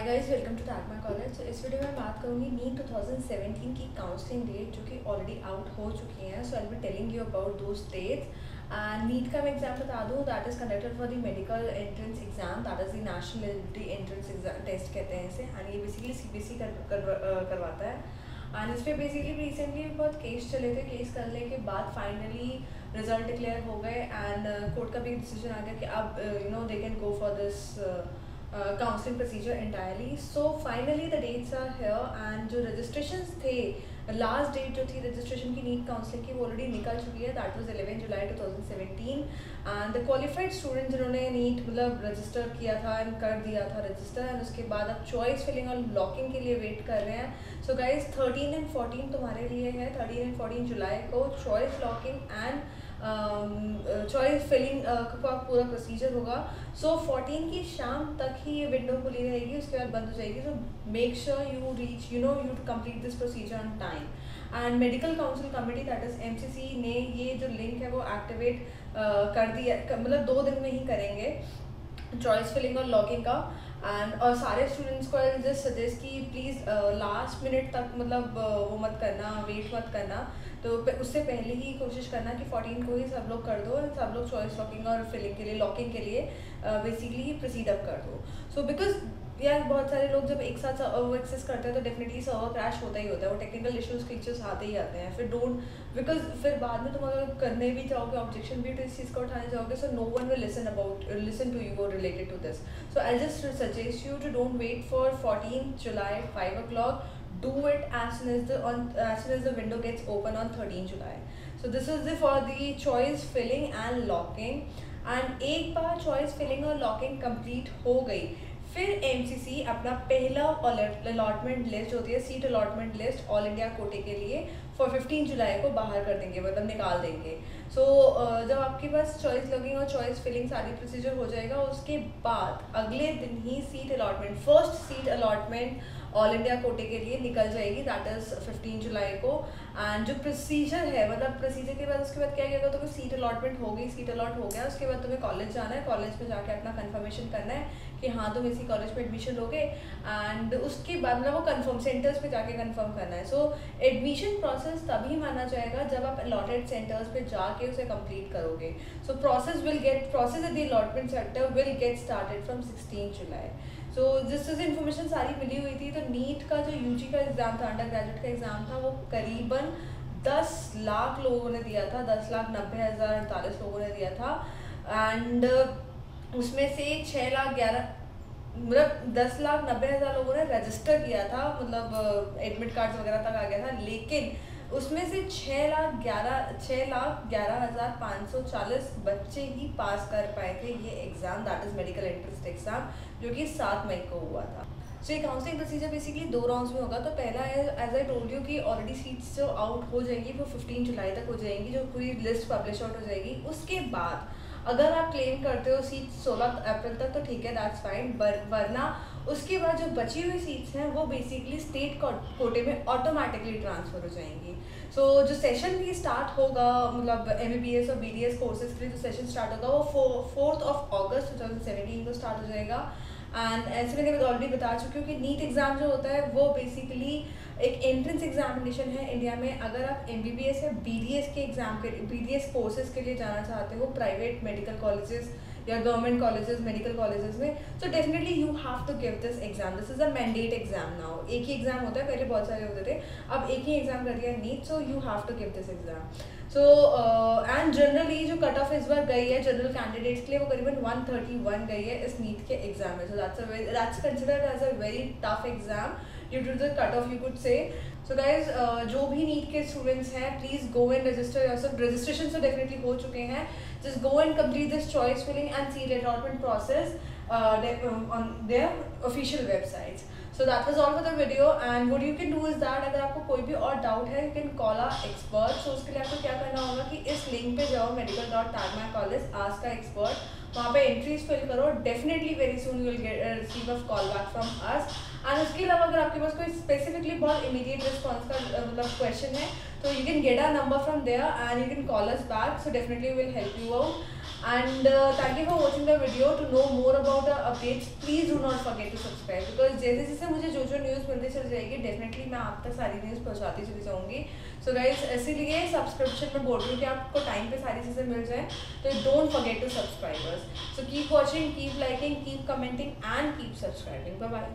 Hi guys, welcome to Tag My College. इस video में बात करूंगी नीट 2017 की काउंसलिंग डेट जो कि ऑलरेडी आउट हो चुकी हैं। So I will be telling you about those dates. And NEET का मैं एग्जाम बता दूं, that is conducted for the medical entrance exam, that is the national eligibility entrance exam test कहते हैं इसे। एंड ये बेसिकली सीबीएसई करवाता है। एंड इस पर बेसिकली रिसेंटली बहुत केस चले थे। केस करने के बाद फाइनली रिजल्ट डिक्लेयर हो गए एंड कोर्ट का भी डिसीजन आ गया कि अब they can go for this counselling procedure entirely. So finally the dates are here and जो registrations थे, लास्ट डेट जो थी रजिस्ट्रेशन की नीट काउंसलिंग की वो ऑलरेडी निकल चुकी है। That was 11 July 2017 and the qualified student जिन्होंने नीट मतलब रजिस्टर किया था एंड कर दिया था रजिस्टर, एंड उसके बाद अब चॉइस फिलिंग और लॉकिंग के लिए वेट कर रहे हैं। सो गाइज 13 एंड 14 तुम्हारे लिए है। 13 एंड 14 जुलाई को choice locking and choice filling का पूरा प्रोसीजर होगा। सो 14 की शाम तक ही ये विंडो खुली रहेगी, उसके बाद बंद हो जाएगी। So make sure you reach you complete this procedure on time. And medical council committee that is MCC ने ये जो लिंक है वो एक्टिवेट कर दिया, मतलब 2 दिन में ही करेंगे चॉइस फिलिंग और लॉकिंग का। एंड और सारे स्टूडेंट्स को आई जस्ट सजेस्ट कि प्लीज़ लास्ट मिनट तक मतलब वो मत करना, वेट मत करना। तो उससे पहले ही कोशिश करना कि 14 को ही सब लोग कर दो, सब लोग चॉइस लॉकिंग और फिलिंग के लिए लॉकिंग के लिए बेसिकली प्रोसीड अप कर दो। सो बिकॉज यार बहुत सारे लोग जब एक साथ वो एक्सेस करते हैं तो डेफिनेटली सर्वर क्रैश होता ही होता है, वो टेक्निकल इश्यूज क्लिचेस आते ही आते हैं। फिर डोंट बिकॉज फिर बाद में तुम अगर करने भी चाहोगे, ऑब्जेक्शन भी तो इस चीज़ को उठाने जाओगे, so no one will listen to you related to this. So I just suggest you to don't wait for 14 July 5 o'clock. Do it as soon as the window gets open on 13 July. So this is for the choice filling and locking. And एक बार choice filling और locking complete हो गई, फिर MCC अपना पहला allotment list होती है, seat allotment list all India कोटे के लिए फॉर 15 जुलाई को बाहर कर देंगे, मतलब निकाल देंगे। सो जब आपके पास चॉइस लॉकिंग और चॉइस फिलिंग सारी प्रोसीजर हो जाएगा, उसके बाद अगले दिन ही seat allotment, first seat allotment all India कोटे के लिए निकल जाएगी, दैट इज़ 15 जुलाई को। एंड जो प्रोसीजर है, मतलब प्रोसीजर के बाद उसके बाद क्या करेगा, तो सीट अलॉटमेंट हो गई, सीट अलॉट हो गया, उसके बाद तुम्हें कॉलेज जाना है, कॉलेज में जाके अपना कंफर्मेशन करना है कि हाँ तुम इसी कॉलेज में एडमिशन लोगे। एंड उसके बाद मतलब वो कंफर्म सेंटर्स पे जाके कंफर्म करना है। सो एडमिशन प्रोसेस तभी माना जाएगा जब आप अलॉटेड सेंटर्स पे जाके उसे कंप्लीट करोगे। So process at the allotment centre will get started from 16 जुलाई। सो जिस इन्फॉर्मेशन सारी मिली हुई थी, तो नीट का जो यूजी का एग्ज़ाम था, अंडर ग्रेजुएट का एग्ज़ाम था, वो करीबन 10 लाख लोगों ने दिया था, 10,90,048 लोगों ने दिया था। एंड उसमें से 6,11,000 मतलब 10,90,000 लोगों ने रजिस्टर किया था, मतलब एडमिट कार्ड्स वगैरह तक आ गया था। लेकिन उसमें से 6,11,540 बच्चे ही पास कर पाए थे ये exam, that is medical entrance exam, जो कि 7 मई को हुआ था। सो ये काउंसलिंग प्रोसीजर बेसिकली 2 राउंड्स में होगा। तो पहला है, एज आई टोल्ड यू, कि ऑलरेडी सीट्स जो आउट हो जाएंगी वो 15 जुलाई तक हो जाएंगी, जो पूरी लिस्ट पब्लिश आउट हो जाएगी। उसके बाद अगर आप क्लेम करते हो सीट 16 अप्रैल तक, तो ठीक है, दैट्स फाइन। वरना उसके बाद जो बची हुई सीट्स हैं वो बेसिकली स्टेट कोटे में ऑटोमेटिकली ट्रांसफ़र हो जाएंगी। सो जो सेशन भी स्टार्ट होगा, मतलब MBBS और BDS कोर्सेज के लिए जो सेशन स्टार्ट होगा वो 4 अगस्त 2017 को स्टार्ट हो जाएगा। एंड ऐसे मैंने ऑलरेडी बता चुकी हूँ कि नीट एग्ज़ाम जो होता है वो बेसिकली एक एंट्रेंस एग्जामिनेशन है इंडिया में। अगर आप MBBS या BDS के एग्ज़ाम के BDS कोर्सेज के लिए जाना चाहते हो प्राइवेट मेडिकल कॉलेजेस या गवर्नमेंट कॉलेजेस, मेडिकल कॉलेजेस में, so definitely you have to give this exam. This is a mandate exam now. एक ही एग्जाम होता है, पहले बहुत सारे होते थे, अब एक ही एग्जाम कर दिया NEET, so you have to give this exam. So and generally जो कट ऑफ इस बार गई है जनरल कैंडिडेट्स के लिए, वो करीबन 131 गई है इस नीट के एग्जाम में। So that's considered as a very tough exam due to the cut off, you could say. So guys जो भी नीट के स्टूडेंट्स हैं, please go and register yourself. Registration तो डेफिनेटली हो चुके हैं, just go and complete this choice filling and seat allotment process on their official websites. So that was all for the video, and what you can do is that अगर आपको कोई भी और doubt है, you can call our expert. So उसके लिए आपको क्या करना होगा कि इस लिंक पे जाओ, medical.tagmycollege, ask our expert, वहाँ पे एंट्रीज फिल करो, definitely very soon you will receive a call back from us. And उसके अलावा अगर आपके पास कोई स्पेसिफिकली बहुत इमीडिएट रिस्पॉन्स का मतलब क्वेश्चन है, तो you can get a number from there and you can call us back, so definitely will help you out. And thank you for watching the video. To know more about the updates, please do not forget to subscribe, because जैसे जैसे मुझे जो news मिलती चली जाएगी definitely मैं आप तक सारी न्यूज़ पहुँचाती चली जाऊँगी। सो गाइज इसीलिए सब्सक्रिप्शन में बोल रही हूँ कि आपको टाइम पे सारी चीज़ें मिल जाए, तो don't forget to subscribers. So keep watching, keep liking, keep commenting and keep subscribing. Bye bye.